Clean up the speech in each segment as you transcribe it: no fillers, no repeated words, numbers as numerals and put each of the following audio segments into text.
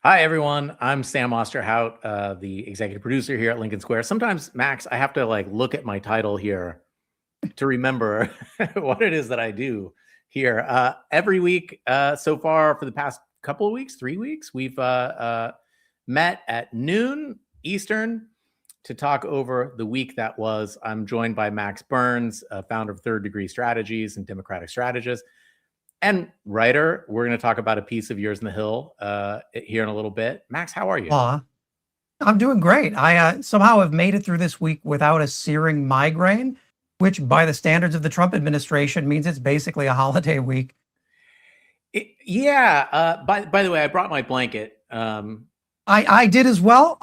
Hi, everyone. I'm Sam Osterhout, the executive producer here at Lincoln Square. Sometimes, Max, I have to look at my title here to remember what it is that I do here. Every week so far for the past couple of weeks, 3 weeks, we've met at noon Eastern to talk over the week that was. I'm joined by Max Burns, founder of Third Degree Strategies and Democratic Strategist, and writer. We're going to talk about a piece of yours in the Hill here in a little bit. Max, how are you? I'm doing great. I somehow have made it through this week without a searing migraine, which by the standards of the Trump administration means it's basically a holiday week. By the way, I brought my blanket. I did as well.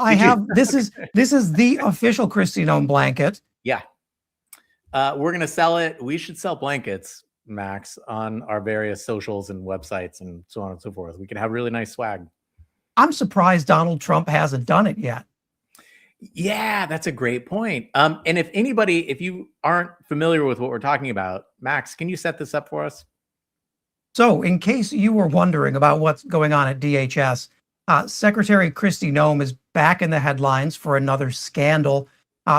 This is the official Kristi Noem blanket. Yeah. We're going to sell it. We should sell blankets, Max, on our various socials and websites and so on and so forth. We can have really nice swag. I'm surprised Donald Trump hasn't done it yet. Yeah, that's a great point. And if you aren't familiar with what we're talking about, Max, can you set this up for us? So in case you were wondering about what's going on at DHS, Secretary Kristi Noem is back in the headlines for another scandal,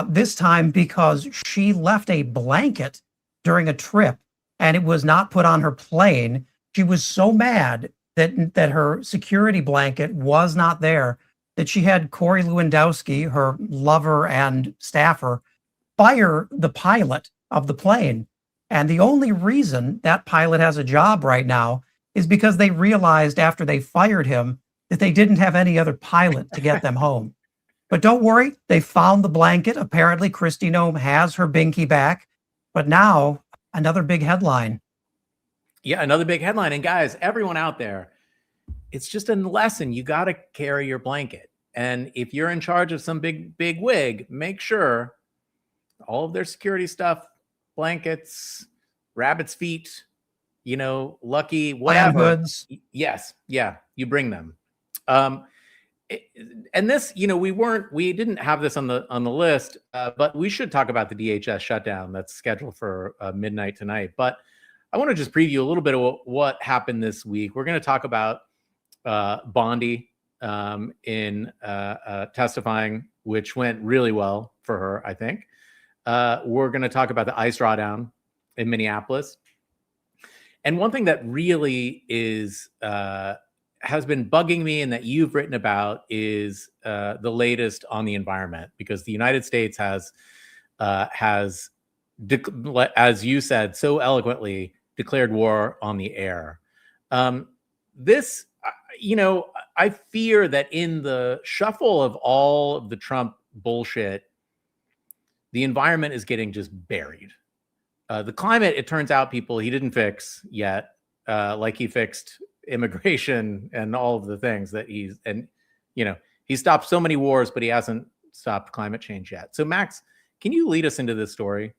this time because she left a blanket during a trip and it was not put on her plane. She was so mad that her security blanket was not there that she had Corey Lewandowski, her lover and staffer, fire the pilot of the plane. And the only reason that pilot has a job right now is because they realized after they fired him that they didn't have any other pilot to get them home. But don't worry, they found the blanket. Apparently, Kristi Noem has her binky back. But now, another big headline. Yeah, another big headline. And guys, everyone out there, it's just a lesson. You got to carry your blanket. And if you're in charge of some big wig, make sure all of their security stuff, blankets, rabbit's feet, lucky, whatever. Hoods. Yes. Yeah. You bring them. And this, we didn't have this on the list, but we should talk about the DHS shutdown that's scheduled for midnight tonight. But I want to just preview a little bit of what happened this week. We're going to talk about Bondi in testifying, which went really well for her, I think. We're going to talk about the ICE drawdown in Minneapolis. And one thing that really has been bugging me and that you've written about is the latest on the environment, because the United States has, as you said so eloquently, declared war on the air. This, I fear that in the shuffle of all of the Trump bullshit, the environment is getting just buried. The climate, it turns out, people, he didn't fix yet, like he fixed immigration and all of the things that he stopped so many wars, but he hasn't stopped climate change yet. So Max, can you lead us into this story?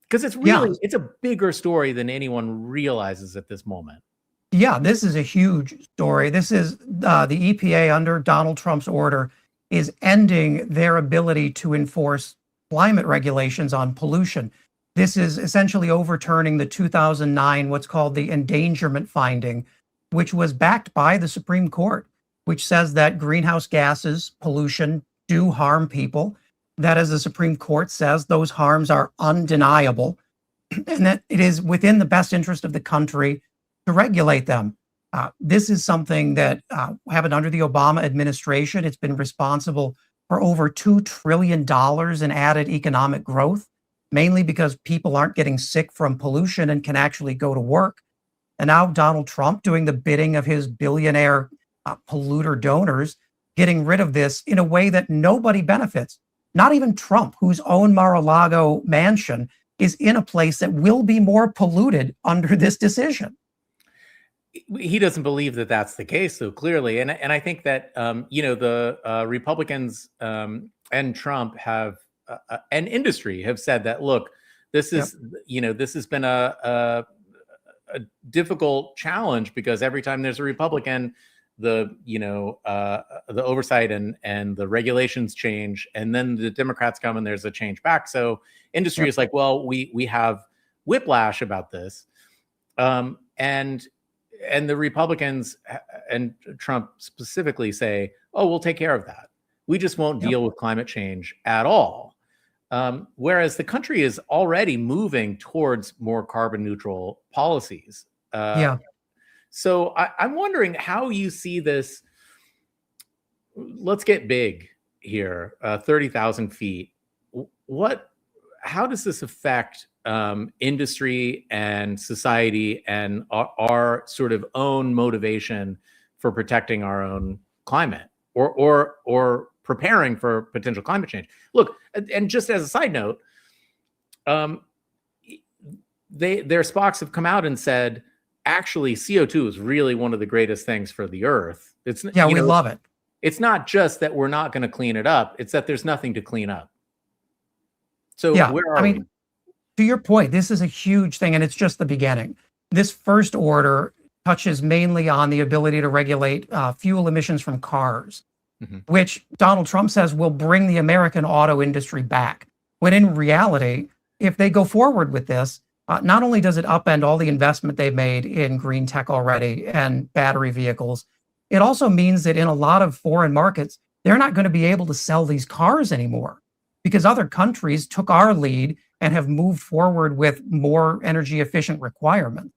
Because it's a bigger story than anyone realizes at this moment. Yeah, this is a huge story. This is the EPA under Donald Trump's order is ending their ability to enforce climate regulations on pollution. This is essentially overturning the 2009, what's called the endangerment finding, which was backed by the Supreme Court, which says that greenhouse gases, pollution, do harm people, that, as the Supreme Court says, those harms are undeniable, and that it is within the best interest of the country to regulate them. This is something that happened under the Obama administration. It's been responsible for over $2 trillion in added economic growth, mainly because people aren't getting sick from pollution and can actually go to work. And now Donald Trump, doing the bidding of his billionaire polluter donors, getting rid of this in a way that nobody benefits. Not even Trump, whose own Mar-a-Lago mansion is in a place that will be more polluted under this decision. He doesn't believe that that's the case, though, clearly. And I think that, the Republicans and Trump have, and industry have said that, look, this is, this has been a difficult challenge because every time there's a Republican, the oversight and the regulations change, and then the Democrats come and there's a change back. So industry is like, well, we have whiplash about this, and the Republicans and Trump specifically say, "Oh, we'll take care of that. We just won't deal with climate change at all." Whereas the country is already moving towards more carbon neutral policies. So I'm wondering how you see this. Let's get big here, 30,000 feet. How does this affect industry and society and our sort of own motivation for protecting our own climate or preparing for potential climate change? Look, and just as a side note, their Spocks have come out and said, actually, CO2 is really one of the greatest things for the Earth. We love it. It's not just that we're not going to clean it up; it's that there's nothing to clean up. So where are we? To your point, this is a huge thing, and it's just the beginning. This first order touches mainly on the ability to regulate fuel emissions from cars, which Donald Trump says will bring the American auto industry back. When in reality, if they go forward with this, not only does it upend all the investment they've made in green tech already and battery vehicles, it also means that in a lot of foreign markets, they're not going to be able to sell these cars anymore because other countries took our lead and have moved forward with more energy efficient requirements.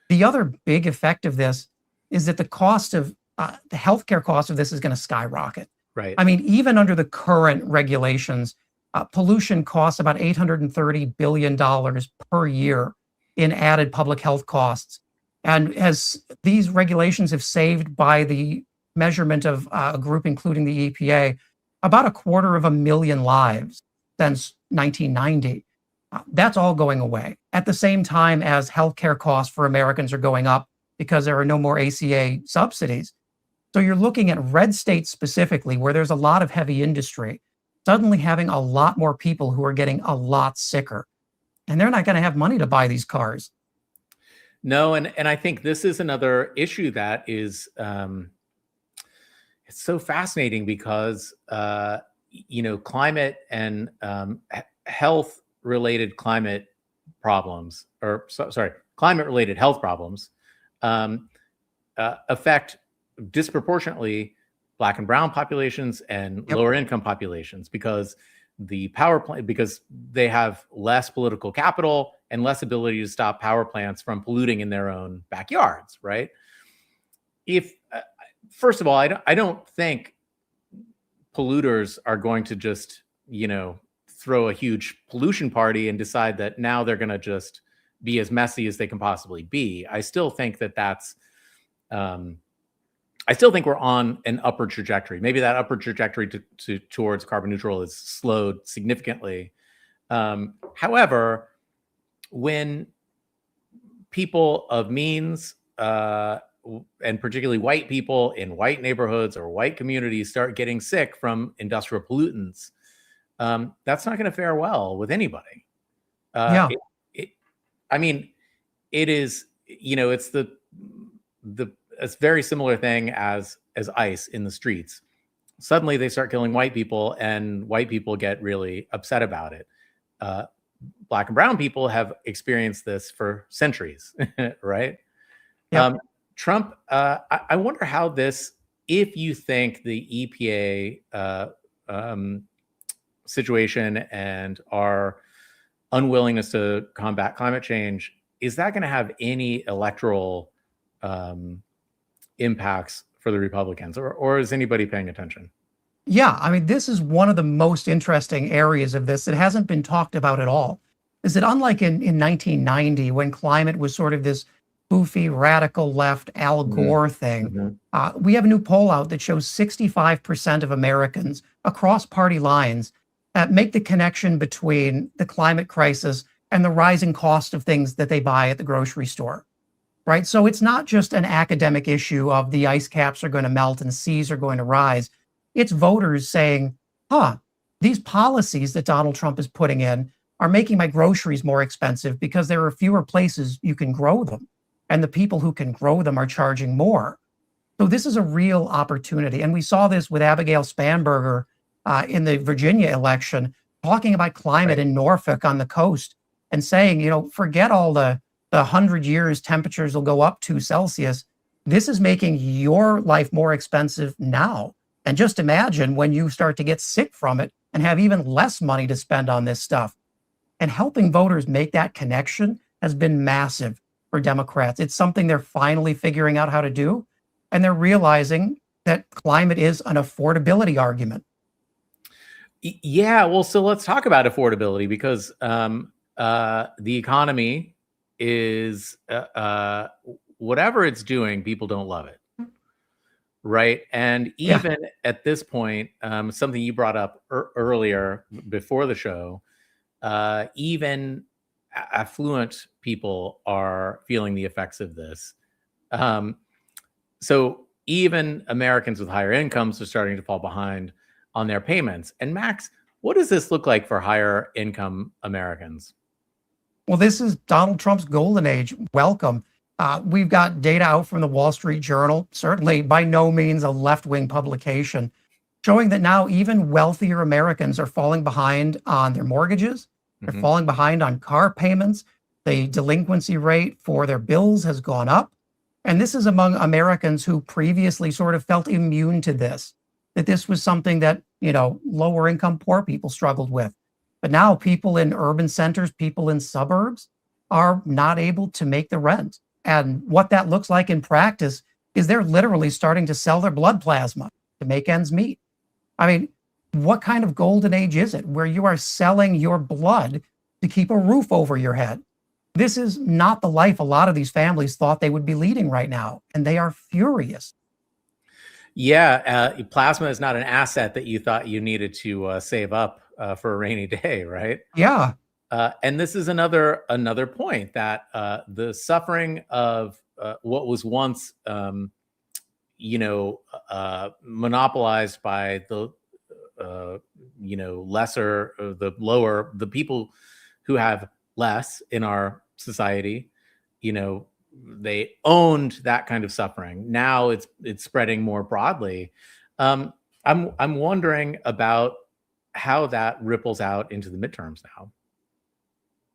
The other big effect of this is that the cost of the healthcare cost of this is going to skyrocket. Right. I mean, even under the current regulations, pollution costs about $830 billion per year in added public health costs. And as these regulations have saved, by the measurement of a group including the EPA, about 250,000 lives since 1990. That's all going away at the same time as healthcare costs for Americans are going up because there are no more ACA subsidies. So you're looking at red states specifically, where there's a lot of heavy industry, suddenly having a lot more people who are getting a lot sicker. And they're not going to have money to buy these cars. No, and I think this is another issue that is it's so fascinating because climate and health-related climate problems, climate-related health problems affect disproportionately Black and brown populations and lower income populations because because they have less political capital and less ability to stop power plants from polluting in their own backyards, right? First of all, I don't think polluters are going to just, throw a huge pollution party and decide that now they're going to just be as messy as they can possibly be. I still think we're on an upward trajectory. Maybe that upward trajectory towards carbon neutral is slowed significantly. However, when people of means, and particularly white people in white neighborhoods or white communities, start getting sick from industrial pollutants, that's not going to fare well with anybody. It is, it's it's a very similar thing as ICE in the streets. Suddenly they start killing white people and white people get really upset about it. Black and brown people have experienced this for centuries, right? Trump, I wonder how this, if you think the EPA situation and our unwillingness to combat climate change, is that going to have any electoral impacts for the Republicans, or is anybody paying attention? Yeah, this is one of the most interesting areas of this that hasn't been talked about at all. Is that unlike in 1990, when climate was sort of this goofy, radical left Al Gore thing, we have a new poll out that shows 65% of Americans across party lines make the connection between the climate crisis and the rising cost of things that they buy at the grocery store. Right. So it's not just an academic issue of the ice caps are going to melt and seas are going to rise. It's voters saying, these policies that Donald Trump is putting in are making my groceries more expensive because there are fewer places you can grow them. And the people who can grow them are charging more. So this is a real opportunity. And we saw this with Abigail Spanberger in the Virginia election, talking about climate in Norfolk on the coast and saying, forget all the 100 years temperatures will go up 2 Celsius. This is making your life more expensive now. And just imagine when you start to get sick from it and have even less money to spend on this stuff. And helping voters make that connection has been massive for Democrats. It's something they're finally figuring out how to do. And they're realizing that climate is an affordability argument. Yeah, well, so let's talk about affordability, because the economy is whatever it's doing, people don't love it, right? And even at this point, something you brought up earlier before the show, even affluent people are feeling the effects of this. So even Americans with higher incomes are starting to fall behind on their payments. And Max, what does this look like for higher income Americans? Well, this is Donald Trump's golden age. Welcome. We've got data out from the Wall Street Journal, certainly by no means a left-wing publication, showing that now even wealthier Americans are falling behind on their mortgages. They're falling behind on car payments. The delinquency rate for their bills has gone up. And this is among Americans who previously sort of felt immune to this, that this was something that, lower income poor people struggled with. But now people in urban centers, people in suburbs are not able to make the rent. And what that looks like in practice is they're literally starting to sell their blood plasma to make ends meet. I mean, what kind of golden age is it where you are selling your blood to keep a roof over your head? This is not the life a lot of these families thought they would be leading right now, and they are furious. Yeah, plasma is not an asset that you thought you needed to save up for a rainy day, right? Yeah. And this is another point that the suffering of what was once, monopolized by the, lesser, the people who have less in our society, they owned that kind of suffering. Now it's spreading more broadly. I'm wondering about how that ripples out into the midterms now.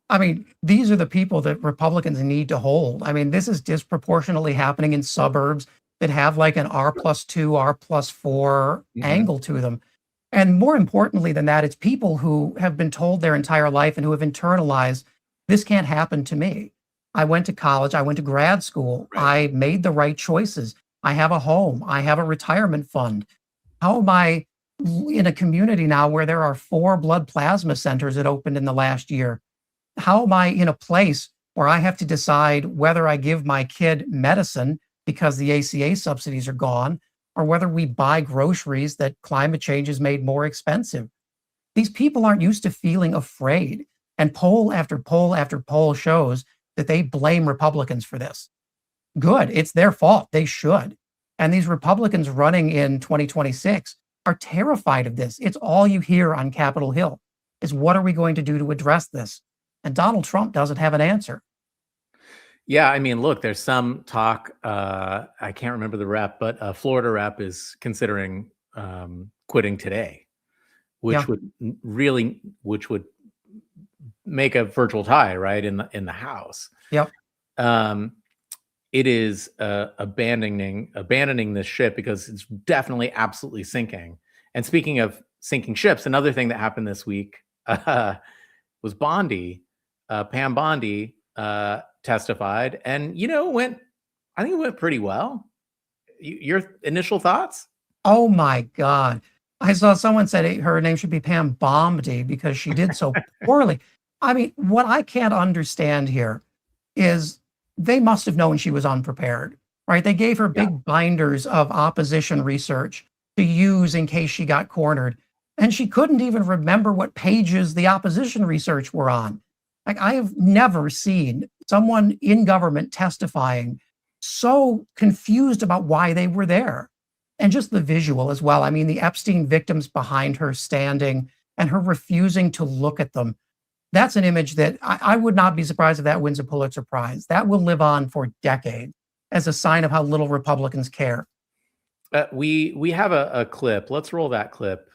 I mean, these are the people that Republicans need to hold. I mean, this is disproportionately happening in suburbs that have like an R+2, R+4 angle to them. And more importantly than that, it's people who have been told their entire life and who have internalized, this can't happen to me. I went to college, I went to grad school, I made the right choices. I have a home, I have a retirement fund. How am I in a community now where there are 4 blood plasma centers that opened in the last year? How am I in a place where I have to decide whether I give my kid medicine because the ACA subsidies are gone, or whether we buy groceries that climate change has made more expensive? These people aren't used to feeling afraid. And poll after poll after poll shows that they blame Republicans for this. Good, it's their fault. They should. And these Republicans running in 2026 are terrified of this. It's all you hear on Capitol Hill is, what are we going to do to address this? And Donald Trump doesn't have an answer. Yeah, I mean, look, there's some talk, I can't remember the rep, but a Florida rep is considering quitting today, which would make a virtual tie, right, in the House. Yep. It is abandoning this ship because it's definitely absolutely sinking. And speaking of sinking ships, another thing that happened this week was Bondi. Pam Bondi testified, and I think it went pretty well. Your initial thoughts? Oh my God. I saw someone said her name should be Pam Bondi because she did so poorly. I mean, what I can't understand here is they must have known she was unprepared, right? They gave her big binders of opposition research to use in case she got cornered. And she couldn't even remember what pages the opposition research were on. Like, I have never seen someone in government testifying so confused about why they were there. And just the visual as well. I mean, the Epstein victims behind her standing and her refusing to look at them. That's an image that I would not be surprised if that wins a Pulitzer Prize. That will live on for decades as a sign of how little Republicans care. We have a clip. Let's roll that clip.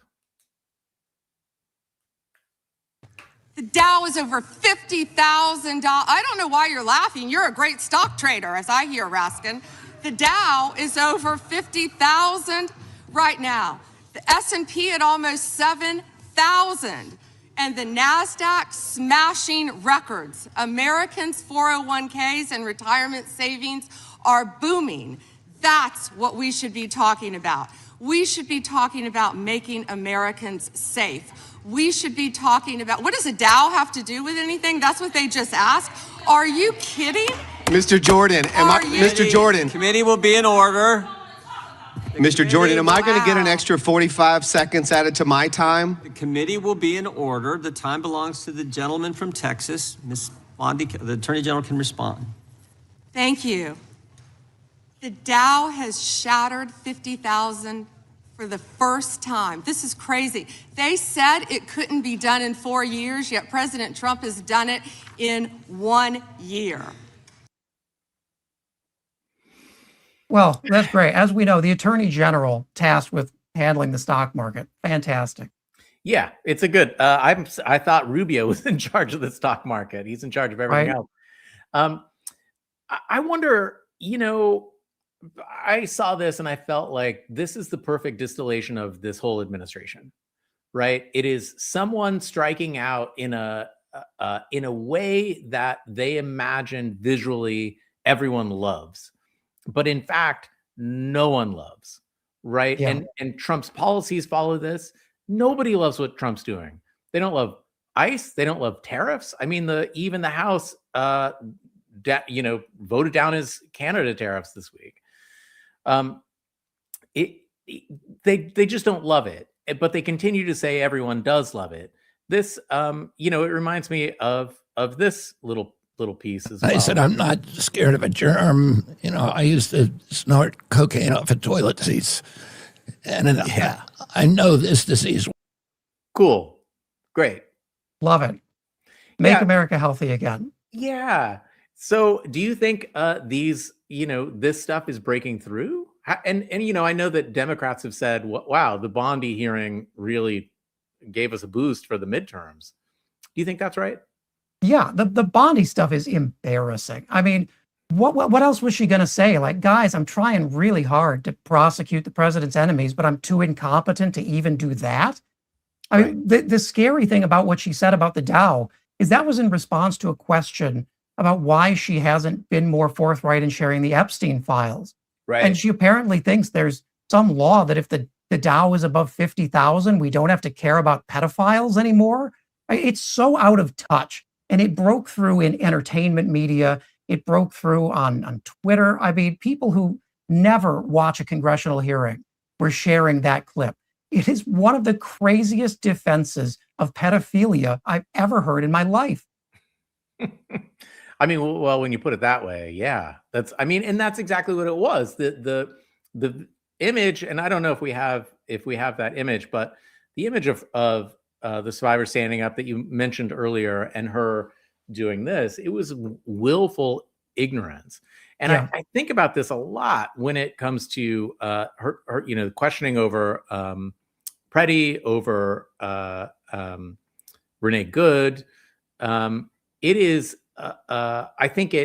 The Dow is over $50,000. I don't know why you're laughing. You're a great stock trader, as I hear, Raskin. The Dow is over 50,000 right now. The S&P at almost 7,000. And the NASDAQ smashing records. Americans' 401ks and retirement savings are booming. That's what we should be talking about. We should be talking about making Americans safe. We should be talking about, what does a Dow have to do with anything? That's what they just asked. Are you kidding? Mr. Jordan, Mr. Jordan, Committee will be in order. Mr. Jordan, am I going to get an extra 45 seconds added to my time? The committee will be in order. The time belongs to the gentleman from Texas. Ms. Bondi, the Attorney General can respond. Thank you. The Dow has shattered 50,000 for the first time. This is crazy. They said it couldn't be done in 4 years, yet President Trump has done it in 1 year. Well, that's great. As we know, the Attorney General tasked with handling the stock market. Fantastic. Yeah, it's a good. I thought Rubio was in charge of the stock market. He's in charge of everything else. I wonder, I saw this and I felt like this is the perfect distillation of this whole administration, right? It is someone striking out in a way that they imagine visually everyone loves, but in fact, no one loves, right? Yeah. And Trump's policies follow this. Nobody loves what Trump's doing. They don't love ICE. They don't love tariffs. I mean, even the House, voted down his Canada tariffs this week. They just don't love it, but they continue to say everyone does love it. This, it reminds me of this little piece as well. I said, I'm not scared of a germ. I used to snort cocaine off of toilet seats. And I know this disease. Cool. Great. Love it. Make America healthy again. Yeah. So do you think this stuff is breaking through? And I know that Democrats have said, wow, the Bondi hearing really gave us a boost for the midterms. Do you think that's right? Yeah, the Bondi stuff is embarrassing. I mean, what else was she going to say? Like, guys, I'm trying really hard to prosecute the president's enemies, but I'm too incompetent to even do that. I mean, the scary thing about what she said about the Dow is that was in response to a question about why she hasn't been more forthright in sharing the Epstein files. Right. And she apparently thinks there's some law that if the Dow is above 50,000, we don't have to care about pedophiles anymore. It's so out of touch. And it broke through in entertainment media. It broke through on Twitter. I mean, people who never watch a congressional hearing were sharing that clip. It is one of the craziest defenses of pedophilia I've ever heard in my life. I mean, well, when you put it that way, yeah, and that's exactly what it was. The image, and I don't know if we have that image, but the image of the survivor standing up that you mentioned earlier and her doing this, it was willful ignorance. And I think about this a lot when it comes to her questioning over Preddy, over Renee Good. It is, I think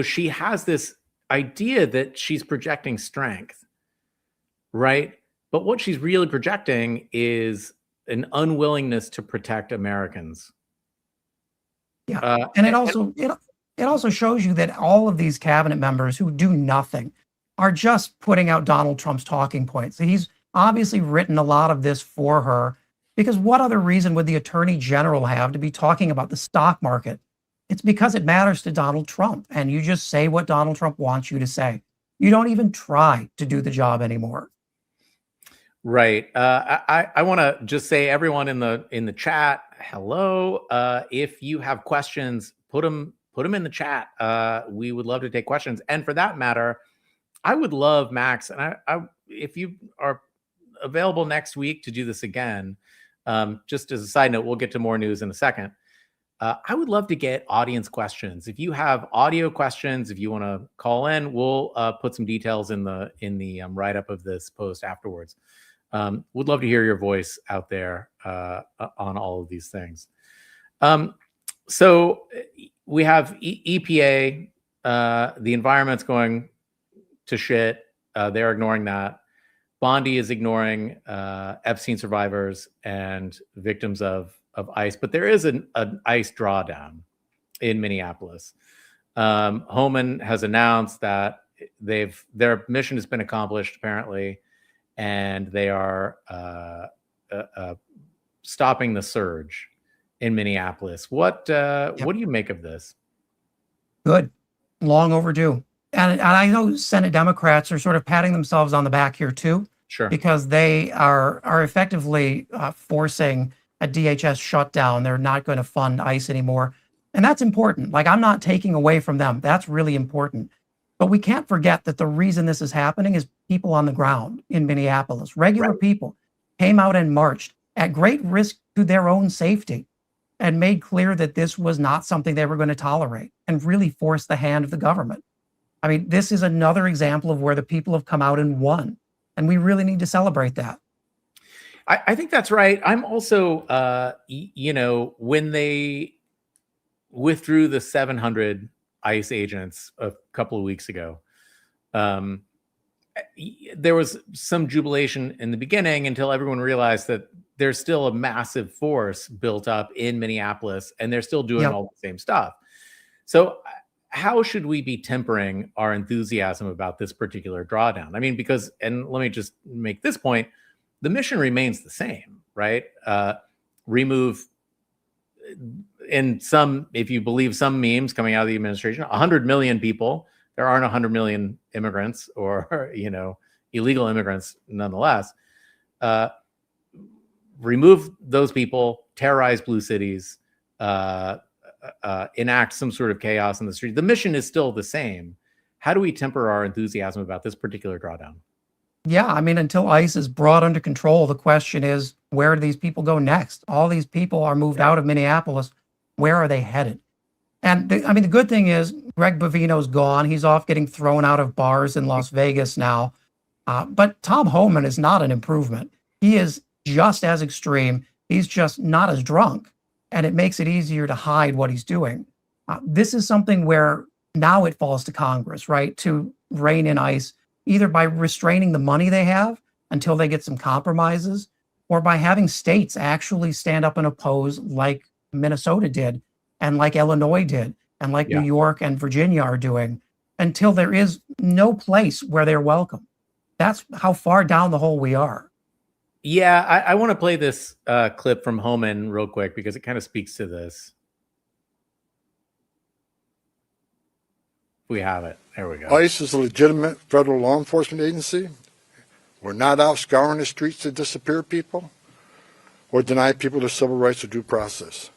she has this idea that she's projecting strength, right? But what she's really projecting is an unwillingness to protect Americans. Yeah, and it also shows you that all of these cabinet members who do nothing are just putting out Donald Trump's talking points. He's obviously written a lot of this for her, because what other reason would the Attorney General have to be talking about the stock market? It's because it matters to Donald Trump, and you just say what Donald Trump wants you to say. You don't even try to do the job anymore. Right. I want to just say, everyone in the chat, hello. If you have questions, put them in the chat. We would love to take questions. And for that matter, I would love, Max, and I if you are available next week to do this again, just as a side note, we'll get to more news in a second. I would love to get audience questions. If you have audio questions, if you want to call in, we'll put some details in the write-up of this post afterwards. Would love to hear your voice out there on all of these things. So we have EPA, the environment's going to shit. They're ignoring that. Bondi is ignoring Epstein survivors and victims of ICE, but there is an ICE drawdown in Minneapolis. Homan has announced that their mission has been accomplished apparently, and they are stopping the surge in Minneapolis. What do you make of this? Good, long overdue. And I know Senate Democrats are sort of patting themselves on the back here too, Sure. because they are effectively forcing a DHS shutdown. They're not going to fund ICE anymore. And that's important. Like, I'm not taking away from them. That's really important. But we can't forget that the reason this is happening is people on the ground in Minneapolis, regular people, came out and marched at great risk to their own safety and made clear that this was not something they were going to tolerate, and really forced the hand of the government. I mean, this is another example of where the people have come out and won, and we really need to celebrate that. I think that's right. I'm also, when they withdrew the 700 ICE agents a couple of weeks ago, there was some jubilation in the beginning until everyone realized that there's still a massive force built up in Minneapolis, and they're still doing all the same stuff. So how should we be tempering our enthusiasm about this particular drawdown? I mean, because, and let me just make this point, the mission remains the same, right? Remove, in some, if you believe some memes coming out of the administration, 100 million people. There aren't 100 million immigrants or, illegal immigrants nonetheless. Remove those people, terrorize blue cities, enact some sort of chaos in the street. The mission is still the same. How do we temper our enthusiasm about this particular drawdown? Yeah, I mean, until ICE is brought under control, the question is, where do these people go next? All these people are moved out of Minneapolis. Where are they headed? And the good thing is Greg Bovino's gone. He's off getting thrown out of bars in Las Vegas now. But Tom Homan is not an improvement. He is just as extreme. He's just not as drunk. And it makes it easier to hide what he's doing. This is something where now it falls to Congress, right, to rein in ICE, either by restraining the money they have until they get some compromises, or by having states actually stand up and oppose, like Minnesota did, and like Illinois did, and like New York and Virginia are doing, until there is no place where they're welcome. That's how far down the hole we are. Yeah, I want to play this clip from Homan real quick because it kind of speaks to this. We have it. There we go. ICE is a legitimate federal law enforcement agency. We're not out scouring the streets to disappear people or deny people their civil rights or due process.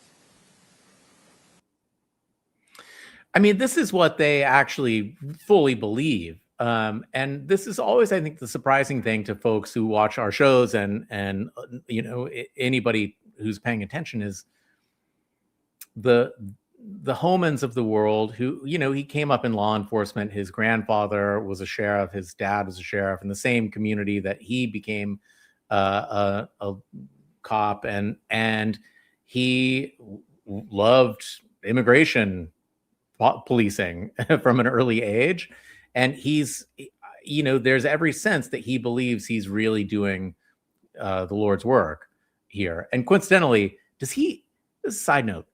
I mean, this is what they actually fully believe. And this is always, I think, the surprising thing to folks who watch our shows and anybody who's paying attention is the Homans of the world who, he came up in law enforcement. His grandfather was a sheriff. His dad was a sheriff in the same community that he became a cop. And he loved immigration policing from an early age. And he's, there's every sense that he believes he's really doing the Lord's work here. And coincidentally, this is a side note,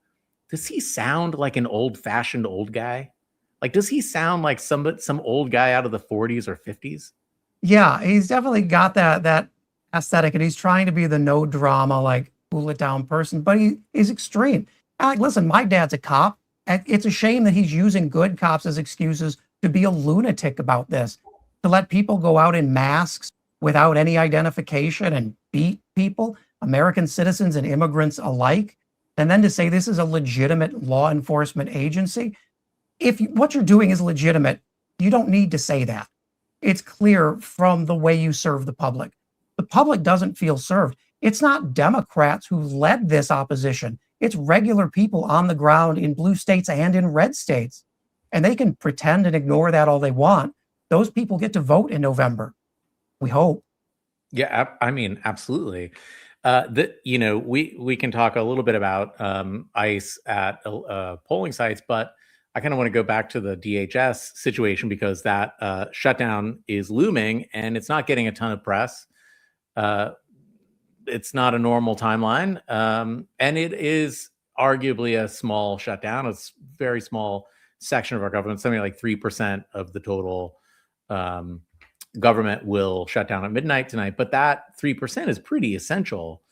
does he sound like an old-fashioned old guy? Like, does he sound like some old guy out of the 40s or 50s? Yeah, he's definitely got that aesthetic, and he's trying to be the no drama, like, cool it down person, but he's extreme. Like, listen, my dad's a cop. It's a shame that he's using good cops as excuses to be a lunatic about this, to let people go out in masks without any identification and beat people, American citizens and immigrants alike, and then to say this is a legitimate law enforcement agency. If what you're doing is legitimate, you don't need to say that. It's clear from the way you serve the public. The public doesn't feel served. It's not Democrats who led this opposition. It's regular people on the ground in blue states and in red states. And they can pretend and ignore that all they want. Those people get to vote in November. We hope. Yeah, I mean, absolutely. We can talk a little bit about ICE at polling sites, but I kind of want to go back to the DHS situation because that shutdown is looming and it's not getting a ton of press. It's not a normal timeline, and it is arguably a small shutdown. It's a very small section of our government, something like 3% of the total government will shut down at midnight tonight. But that 3% is pretty essential.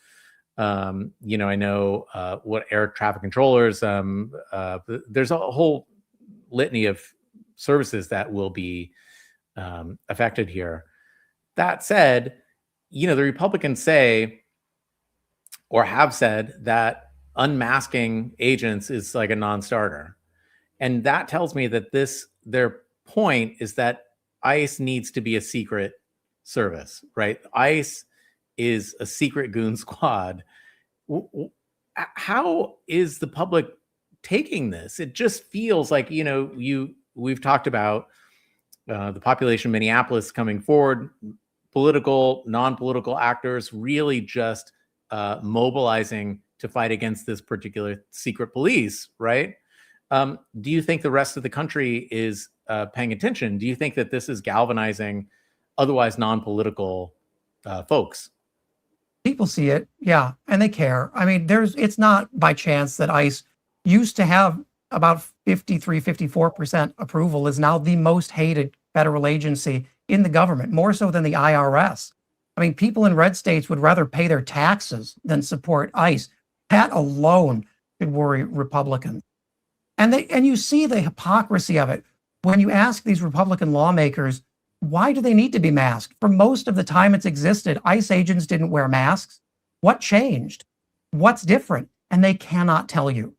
I know what air traffic controllers, there's a whole litany of services that will be affected here. That said, the Republicans say or have said that unmasking agents is like a non-starter. And that tells me that their point is that ICE needs to be a secret service, right? ICE is a secret goon squad. How is the public taking this? It just feels like, we've talked about the population of Minneapolis coming forward, political, non-political actors really just mobilizing to fight against this particular secret police, right? Do you think the rest of the country is paying attention? Do you think that this is galvanizing otherwise non-political folks? People see it, yeah, and they care. I mean, it's not by chance that ICE used to have about 54% approval, is now the most hated federal agency in the government, more so than the IRS. I mean, people in red states would rather pay their taxes than support ICE. That alone should worry Republicans. And you see the hypocrisy of it when you ask these Republican lawmakers, why do they need to be masked? For most of the time it's existed, ICE agents didn't wear masks. What changed? What's different? And they cannot tell you.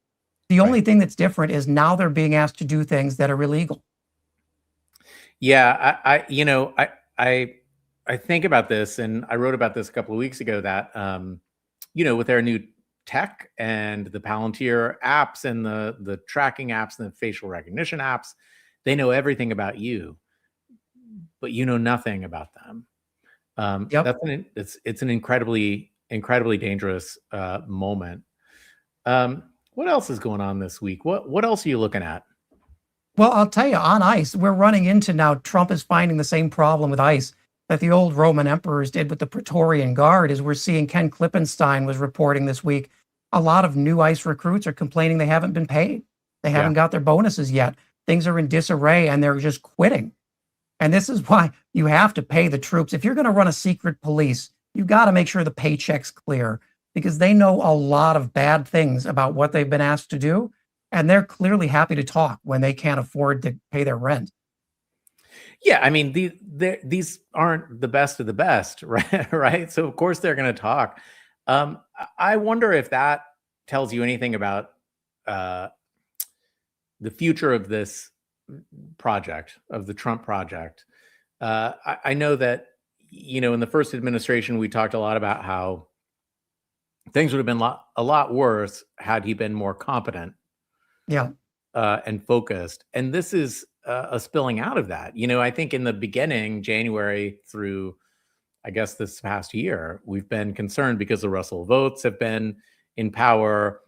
The only thing that's different is now they're being asked to do things that are illegal. Yeah, I think about this, and I wrote about this a couple of weeks ago that, with their new tech and the Palantir apps and the tracking apps and the facial recognition apps, they know everything about you, but you know nothing about them. Yep. It's an incredibly dangerous moment. What else is going on this week? What else are you looking at? Well, I'll tell you, on ICE, we're running into now, Trump is finding the same problem with ICE that the old Roman emperors did with the Praetorian Guard. Is we're seeing, Ken Klippenstein was reporting this week, a lot of new ICE recruits are complaining they haven't been paid. They haven't got their bonuses yet. Things are in disarray and they're just quitting. And this is why you have to pay the troops. If you're going to run a secret police, you got to make sure the paycheck's clear, because they know a lot of bad things about what they've been asked to do. And they're clearly happy to talk when they can't afford to pay their rent. Yeah, I mean, these aren't the best of the best, right? Right. So of course they're going to talk. I wonder if that tells you anything about the future of this project, of the Trump project. I know that, in the first administration, we talked a lot about how things would have been a lot worse had he been more competent. Yeah. And focused. And this is a spilling out of that. I think in the beginning, January through, I guess, this past year, we've been concerned because the Russell votes have been in power.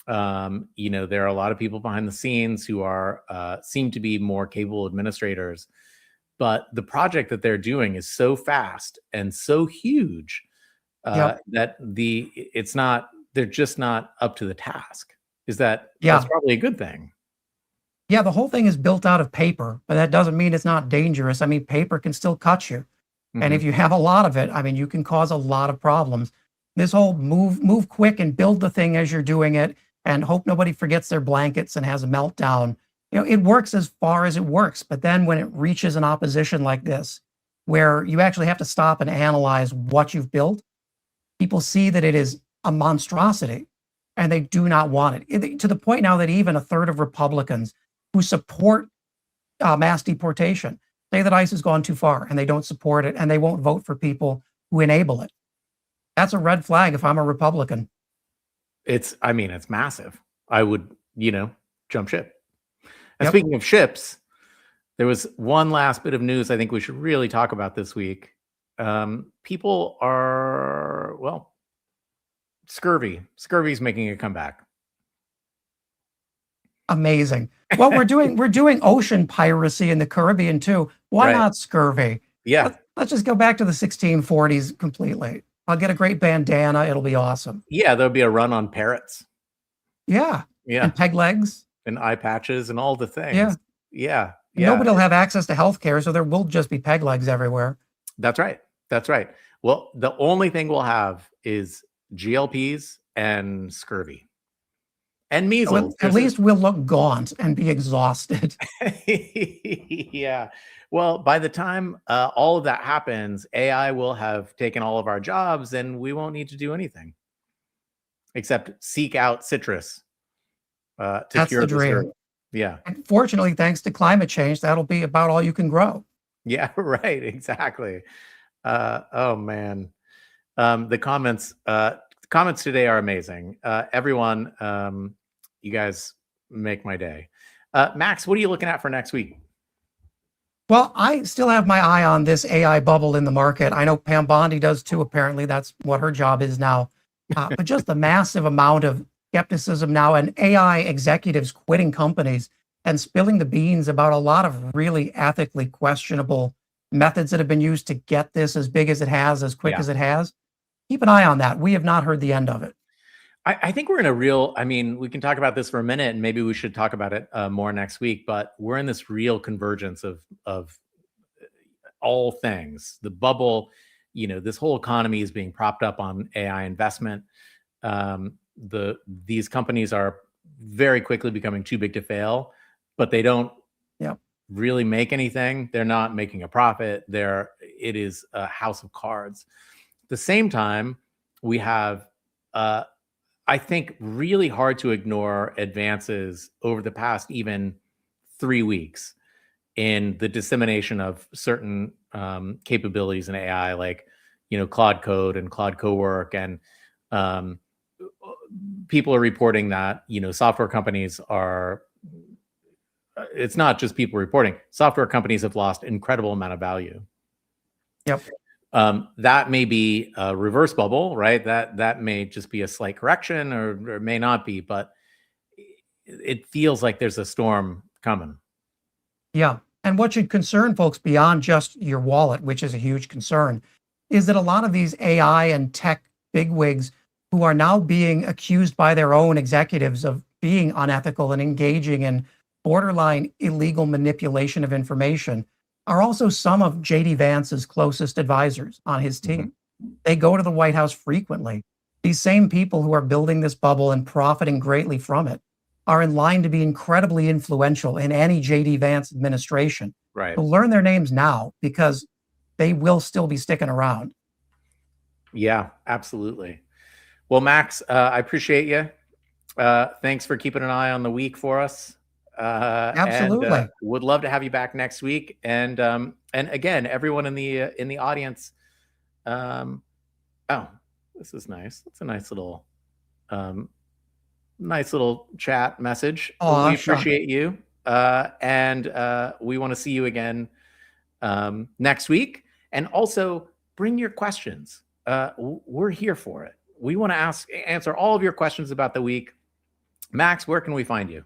There are a lot of people behind the scenes who seem to be more capable administrators. But the project that they're doing is so fast and so huge that they're just not up to the task. That's probably a good thing. Yeah, the whole thing is built out of paper, but that doesn't mean it's not dangerous. I mean, paper can still cut you. Mm-hmm. And if you have a lot of it, I mean, you can cause a lot of problems. This whole move quick and build the thing as you're doing it and hope nobody forgets their blankets and has a meltdown. It works as far as it works. But then when it reaches an opposition like this, where you actually have to stop and analyze what you've built, people see that it is a monstrosity. And they do not want it, to the point now that even a third of Republicans who support mass deportation say that ICE has gone too far and they don't support it and they won't vote for people who enable it. That's a red flag if I'm a Republican. It's massive. I would, jump ship. And speaking of ships, there was one last bit of news I think we should really talk about this week. People are, Scurvy. Scurvy's making a comeback. Amazing. Well, we're doing ocean piracy in the Caribbean too. Why Right. not scurvy? Yeah. Let's just go back to the 1640s completely. I'll get a great bandana. It'll be awesome. Yeah, there'll be a run on parrots. Yeah. Yeah. And peg legs. And eye patches and all the things. Yeah. Yeah. And nobody will have access to healthcare, so there will just be peg legs everywhere. That's right. That's right. Well, the only thing we'll have is GLPs and scurvy and measles. At least we'll look gaunt and be exhausted. Yeah. Well, by the time all of that happens, AI will have taken all of our jobs and we won't need to do anything except seek out citrus to That's cure the the dream. scurvy. Yeah. And fortunately, thanks to climate change, that'll be about all you can grow. Yeah, right. Exactly. Oh man. The comments today are amazing. Everyone, you guys make my day. Max, what are you looking at for next week? Well, I still have my eye on this AI bubble in the market. I know Pam Bondi does too, apparently. That's what her job is now. But just the massive amount of skepticism now and AI executives quitting companies and spilling the beans about a lot of really ethically questionable methods that have been used to get this as big as it has, as quick as it has. Keep an eye on that. We have not heard the end of it. I think we're in a real, I mean, we can talk about this for a minute and maybe we should talk about it more next week, but we're in this real convergence of all things. The bubble, you know, this whole economy is being propped up on AI investment. These companies are very quickly becoming too big to fail, but they don't really make anything. They're not making a profit. It is a house of cards. At the same time, we have, I think, really hard to ignore advances over the past even 3 weeks in the dissemination of certain capabilities in AI, like, you know, Claude Code and Claude Cowork, and people are reporting that, you know, software companies are. It's not just people reporting. Software companies have lost incredible amount of value. Yep. That may be a reverse bubble, right? That may just be a slight correction, or may not be, but it feels like there's a storm coming. Yeah. And what should concern folks beyond just your wallet, which is a huge concern, is that a lot of these AI and tech bigwigs who are now being accused by their own executives of being unethical and engaging in borderline illegal manipulation of information are also some of J.D. Vance's closest advisors on his team. They go to the White House frequently. These same people who are building this bubble and profiting greatly from it are in line to be incredibly influential in any J.D. Vance administration. Right. So learn their names now because they will still be sticking around. Yeah, absolutely. Well, Max, I appreciate you. Thanks for keeping an eye on the week for us. Absolutely. And, would love to have you back next week. And again, everyone in the audience. Oh, this is nice. It's a nice little chat message. Oh, we appreciate you. And we want to see you again next week. And also bring your questions. We're here for it. We want to answer all of your questions about the week. Max, where can we find you?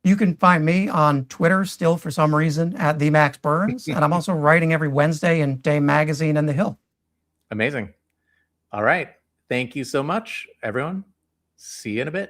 You can find me on Twitter still for some reason at the Max Burns. And I'm also writing every Wednesday in Dame Magazine and The Hill. Amazing. All right. Thank you so much, everyone. See you in a bit.